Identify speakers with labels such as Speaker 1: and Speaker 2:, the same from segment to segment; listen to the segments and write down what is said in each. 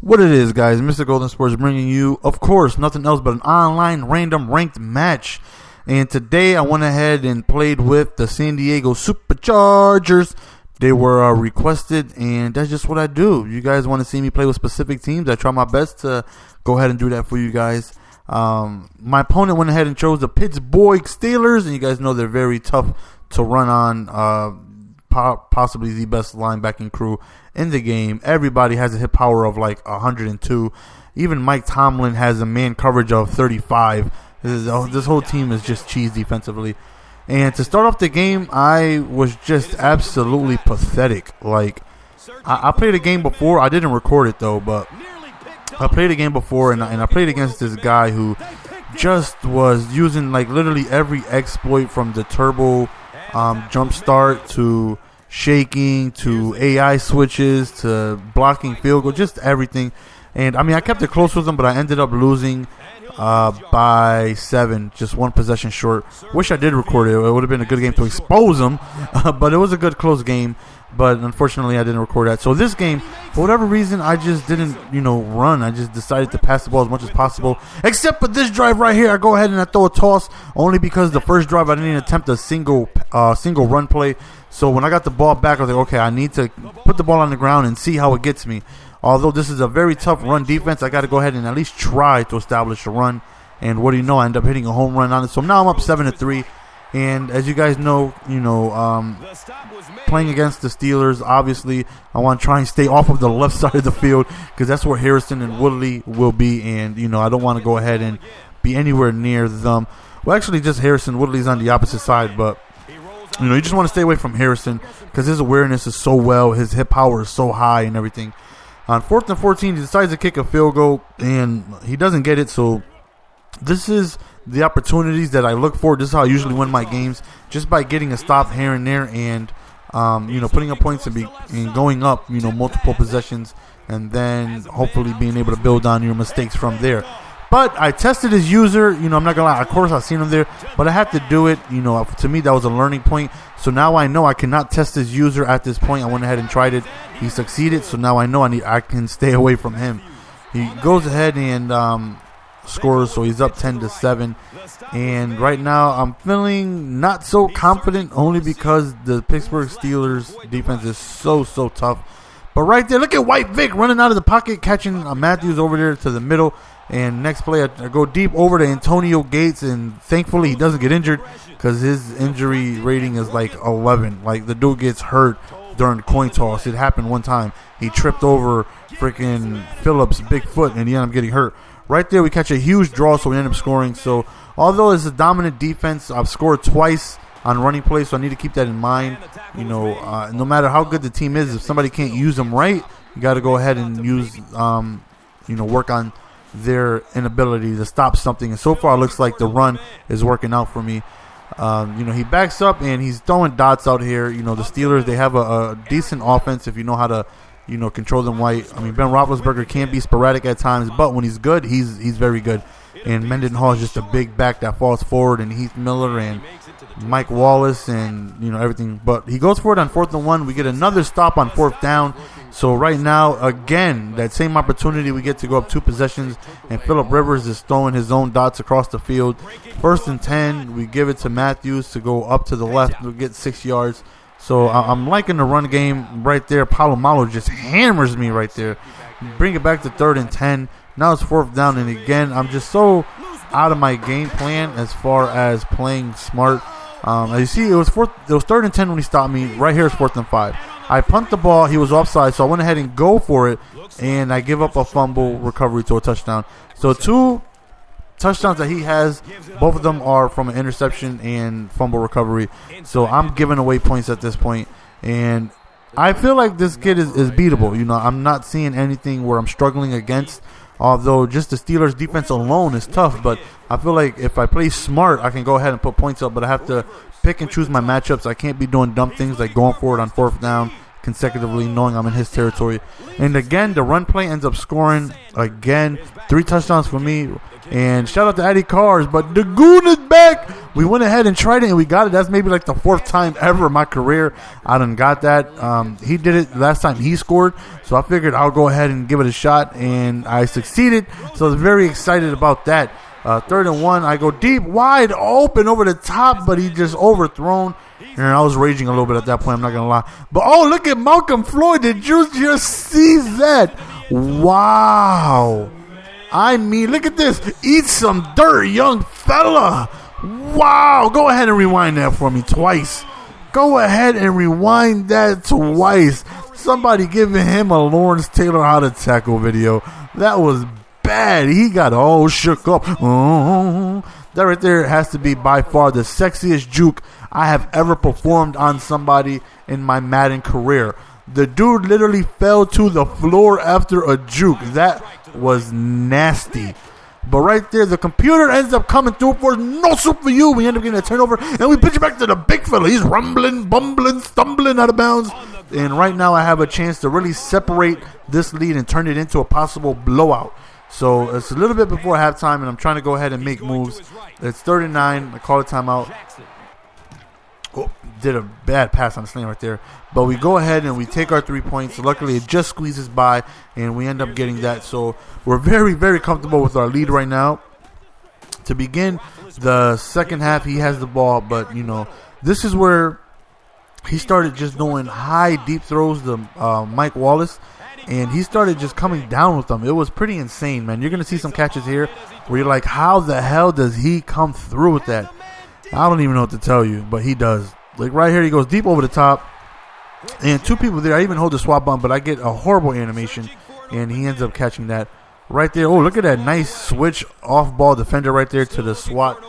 Speaker 1: What it is, guys, MrGoldenSports bringing you, of course, nothing else but an online random ranked match. And today I went ahead and played with the San Diego Superchargers. They were requested, and that's just what I do. You guys want to see me play with specific teams, I try my best to go ahead and do that for you guys. My opponent went ahead and chose the Pittsburgh Steelers, and you guys know they're very tough to run on. Possibly the best linebacking crew in the game. Everybody has a hit power of like 102. Even Mike Tomlin has a man coverage of 35. This whole team is just cheese defensively. And to start off the game, I was just absolutely pathetic. Like, I played a game before. I didn't record it though, but I played a game before, and I played against this guy who just was using like literally every exploit from the turbo jump start to shaking to AI switches to blocking field goal, just everything. And I mean, I kept it close with him, but I ended up losing by 7, just one possession short. Wish I did record it. It would have been a good game to expose him, but it was a good close game. But unfortunately, I didn't record that. So this game, for whatever reason, I just didn't, run. I just decided to pass the ball as much as possible. Except for this drive right here, I go ahead and I throw a toss, only because the first drive I didn't even attempt a single run play. So when I got the ball back, I was like, okay, I need to put the ball on the ground and see how it gets me. Although this is a very tough run defense, I got to go ahead and at least try to establish a run. And what do you know? I end up hitting a home run on it. So now I'm up 7-3. And as you guys know, playing against the Steelers, obviously, I want to try and stay off of the left side of the field because that's where Harrison and Woodley will be. And, I don't want to go ahead and be anywhere near them. Well, actually, just Harrison. Woodley's on the opposite side. But, you just want to stay away from Harrison because his awareness is so well. His hit power is so high and everything. On 4th and 14, he decides to kick a field goal, and he doesn't get it. So this is the opportunities that I look for. This is how I usually win my games, just by getting a stop here and there, and putting up points and going up, multiple possessions, and then hopefully being able to build on your mistakes from there. But I tested his user. I'm not gonna lie. Of course, I've seen him there, but I had to do it. To me, that was a learning point. So now I know I cannot test his user at this point. I went ahead and tried it. He succeeded. So now I know I can stay away from him. He goes ahead and scores, so he's up 10-7. And right now I'm feeling not so confident, only because the Pittsburgh Steelers defense is so tough. But right there, look at White Vic running out of the pocket, catching Matthews over there to the middle. And next play, I go deep over to Antonio Gates, and thankfully he doesn't get injured because his injury rating is like 11. Like, the dude gets hurt during the coin toss. It happened one time. He tripped over freaking Phillips' big foot, and he ended up getting hurt. Right there, we catch a huge draw, so we end up scoring. So, although it's a dominant defense, I've scored twice on running plays, so I need to keep that in mind. No matter how good the team is, if somebody can't use them right, you got to go ahead and use, work on their inability to stop something. And so far, it looks like the run is working out for me. He backs up, and he's throwing dots out here. The Steelers, they have a decent offense if you know how to control them right. I mean, Ben Roethlisberger can be sporadic at times, but when he's good, he's very good. And Mendenhall is just a big back that falls forward, and Heath Miller and Mike Wallace and everything. But he goes for it on 4th and 1. We get another stop on 4th down. So right now, again, that same opportunity, we get to go up 2 possessions, and Phillip Rivers is throwing his own dots across the field. 1st and 10, we give it to Matthews to go up to the left. We'll get 6 yards. So I'm liking the run game right there. Palomalo just hammers me right there. Bring it back to 3rd and 10. Now it's 4th down, and again, I'm just so out of my game plan as far as playing smart. As you see, it was 3rd and 10 when he stopped me. Right here is 4th and 5. I punt the ball. He was offside, so I went ahead and go for it, and I give up a fumble recovery to a touchdown. So 2 touchdowns that he has, both of them are from an interception and fumble recovery. So I'm giving away points at this point, and I feel like this kid is beatable. I'm not seeing anything where I'm struggling against, although just the Steelers defense alone is tough. But I feel like if I play smart, I can go ahead and put points up, but I have to pick and choose my matchups. I can't be doing dumb things like going for it on 4th down consecutively, knowing I'm in his territory. And again, the run play ends up scoring again. 3 touchdowns for me. And shout out to Eddie Cars, but the goon is back. we went ahead and tried it, and we got it. That's maybe like the 4th time ever in my career I done got that. He did it last time he scored, so I figured I'll go ahead and give it a shot, and I succeeded. So I was very excited about that. 3rd and 1, I go deep, wide open over the top, but he just overthrown. And I was raging a little bit at that point, I'm not going to lie. But, oh, look at Malcolm Floyd. Did you just see that? Wow. I mean, look at this. Eat some dirt, young fella. Wow. Go ahead and rewind that for me twice. Go ahead and rewind that twice. Somebody giving him a Lawrence Taylor how to tackle video. That was bad. He got all shook up. That right there has to be by far the sexiest juke I have ever performed on somebody in my Madden career. The dude literally fell to the floor after a juke. That was nasty. But right there, the computer ends up coming through for no soup for you. We end up getting a turnover, and we pitch it back to the big fella. He's rumbling, bumbling, stumbling out of bounds. And right now I have a chance to really separate this lead and turn it into a possible blowout. So it's a little bit before halftime, and I'm trying to go ahead and make moves. It's 3rd and 9. I call a timeout. Oh, did a bad pass on the sling right there. But we go ahead and we take our 3 points. Luckily, it just squeezes by, and we end up getting that. So we're very, very comfortable with our lead right now. To begin the second half, he has the ball, but, you know, this is where he started just doing high, deep throws to Mike Wallace. And he started just coming down with them. It was pretty insane, man. You're going to see some catches here where you're like, how the hell does he come through with that? I don't even know what to tell you, but he does. Like right here, he goes deep over the top. And 2 people there. I even hold the swap button, but I get a horrible animation. And he ends up catching that right there. Oh, look at that nice switch off-ball defender right there to the swat.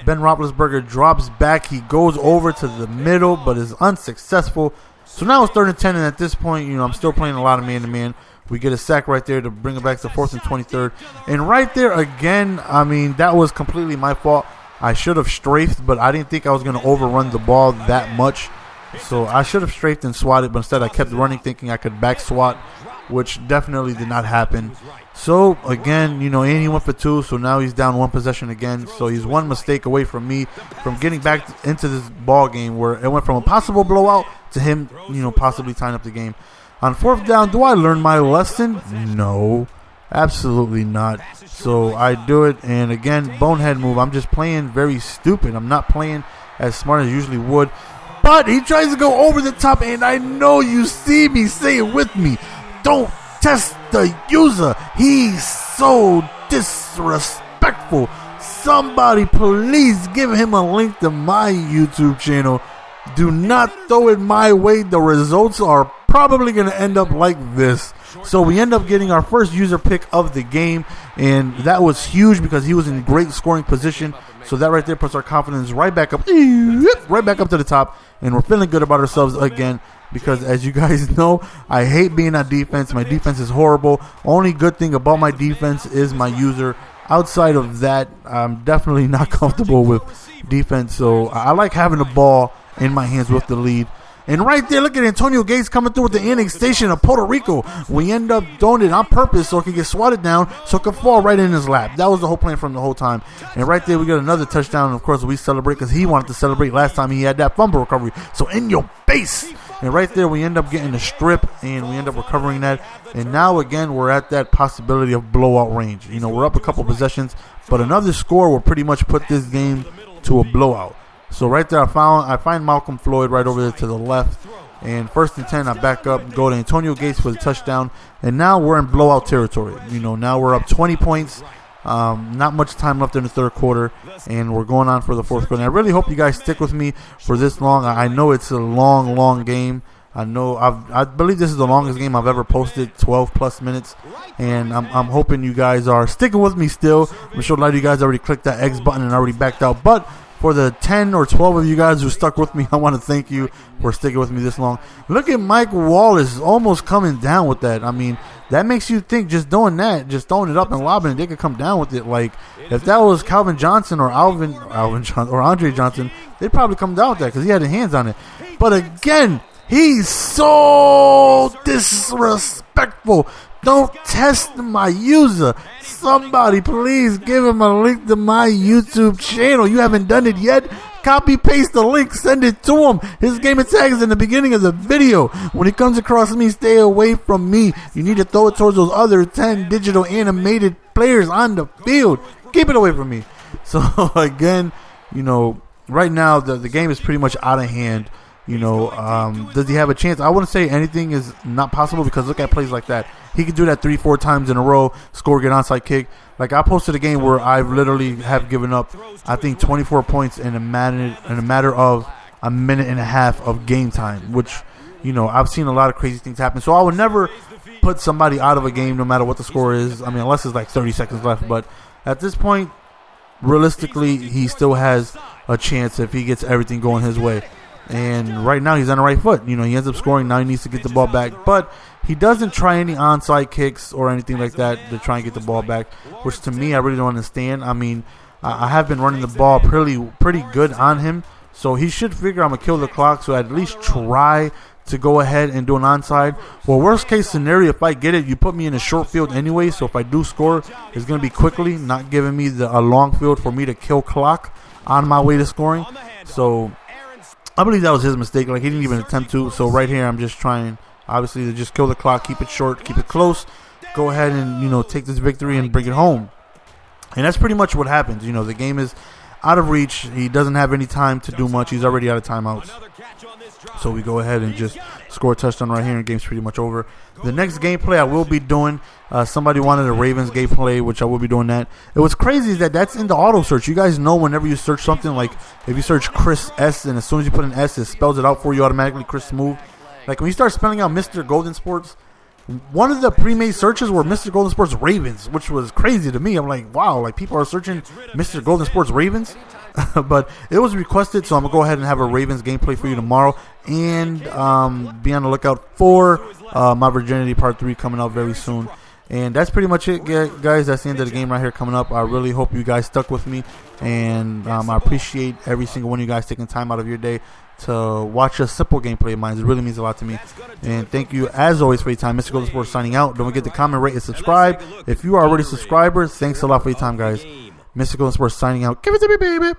Speaker 1: Ben Roethlisberger drops back. He goes over to the middle, but is unsuccessful. So now it's 3rd and 10, and at this point, you know, I'm still playing a lot of man-to-man. We get a sack right there to bring it back to 4th and 23rd. And right there again, I mean, that was completely my fault. I should have strafed, but I didn't think I was going to overrun the ball that much. So I should have strafed and swatted, but instead I kept running thinking I could back swat, which definitely did not happen. So, again, you know, and he went for 2, so now he's down 1 possession again. So he's 1 mistake away from me from getting back into this ball game where it went from a possible blowout to him, you know, possibly tying up the game. On 4th down, do I learn my lesson? No, absolutely not. So I do it, and again, bonehead move. I'm just playing very stupid. I'm not playing as smart as I usually would. But he tries to go over the top, and I know you see me. Say it with me. Don't test the user. He's so disrespectful. Somebody please give him a link to my YouTube channel. Do not throw it my way. The results are probably going to end up like this. So we end up getting our first user pick of the game, and that was huge because he was in great scoring position. So that right there puts our confidence right back up to the top, and we're feeling good about ourselves again. Because as you guys know, I hate being on defense. My defense is horrible. Only good thing about my defense is my user. Outside of that, I'm definitely not comfortable with defense. So I like having the ball in my hands with the lead. And right there, look at Antonio Gates coming through with the annexation of Puerto Rico. We end up throwing it on purpose so it can get swatted down, so it can fall right in his lap. That was the whole plan from the whole time. And right there, we got another touchdown. And of course, we celebrate because he wanted to celebrate last time he had that fumble recovery. So in your face. And right there, we end up getting the strip, and we end up recovering that. And now, again, we're at that possibility of blowout range. You know, we're up a couple possessions, but another score will pretty much put this game to a blowout. So right there, I find Malcolm Floyd right over there to the left. And 1st and 10, I back up, go to Antonio Gates for the touchdown. And now we're in blowout territory. You know, now we're up 20 points. Not much time left in the 3rd quarter, and we're going on for the 4th quarter. And I really hope you guys stick with me for this long. I know it's a long game. I believe this is the longest game I've ever posted, 12+ minutes, and I'm hoping you guys are sticking with me still. I'm sure a lot of you guys already clicked that X button and already backed out, but for the 10 or 12 of you guys who stuck with me, I want to thank you for sticking with me this long. Look at Mike Wallace almost coming down with that. I mean, that makes you think just doing that, just throwing it up and lobbing it, they could come down with it. Like, if that was Calvin Johnson or Alvin Johnson or Andre Johnson, they'd probably come down with that because he had his hands on it. But again, he's so disrespectful. Don't test my user. Somebody please give him a link to my YouTube channel. You haven't done it yet? Copy paste the link, send it to him. His gamer tag is in the beginning of the video. When he comes across me, stay away from me. You need to throw it towards those other 10 digital animated players on the field. Keep it away from me. So again, right now the game is pretty much out of hand. Does he have a chance? I wouldn't say anything is not possible, because look at plays like that. He could do that 3-4 times in a row, score, get onside kick. Like, I posted a game where I literally have given up, I think, 24 points in a matter of a minute and a half of game time, which, I've seen a lot of crazy things happen. So I would never put somebody out of a game no matter what the score is. I mean, unless it's like 30 seconds left. But at this point, realistically, he still has a chance if he gets everything going his way. And right now he's on the right foot. He ends up scoring. Now he needs to get the ball back. But he doesn't try any onside kicks or anything like that to try and get the ball back, which to me I really don't understand. I mean, I have been running the ball pretty good on him. So he should figure I'm going to kill the clock. So at least try to go ahead and do an onside. Well, worst case scenario, if I get it, you put me in a short field anyway. So if I do score, it's going to be quickly, not giving me a long field for me to kill clock on my way to scoring. So I believe that was his mistake. Like, he didn't even attempt to. So right here, I'm just trying, obviously, to just kill the clock, keep it short, keep it close, go ahead and, take this victory and bring it home. And that's pretty much what happens. The game is out of reach. He doesn't have any time to do much. He's already out of timeouts. So we go ahead and just score a touchdown right here, and the game's pretty much over. The next gameplay I will be doing, somebody wanted a Ravens gameplay, which I will be doing that. It was crazy that's in the auto search. You guys know whenever you search something, like if you search Chris S, and as soon as you put an S, it spells it out for you automatically, Chris Smooth. Like when you start spelling out MrGoldenSports, one of the pre-made searches were MrGoldenSports Ravens, which was crazy to me. I'm like, wow, like people are searching MrGoldenSports Ravens. But it was requested, so I'm going to go ahead and have a Ravens gameplay for you tomorrow. And be on the lookout for my Virginity Part 3 coming out very soon. And that's pretty much it, guys. That's the end of the game right here coming up. I really hope you guys stuck with me. And I appreciate every single one of you guys taking time out of your day to watch a simple gameplay of mine. It really means a lot to me. And thank you, as always, for your time. MrGoldenSports signing out. Don't forget to comment, rate, and subscribe. If you are already subscribers, thanks a lot for your time, guys. MrGoldenSports signing out. Give it to me, baby.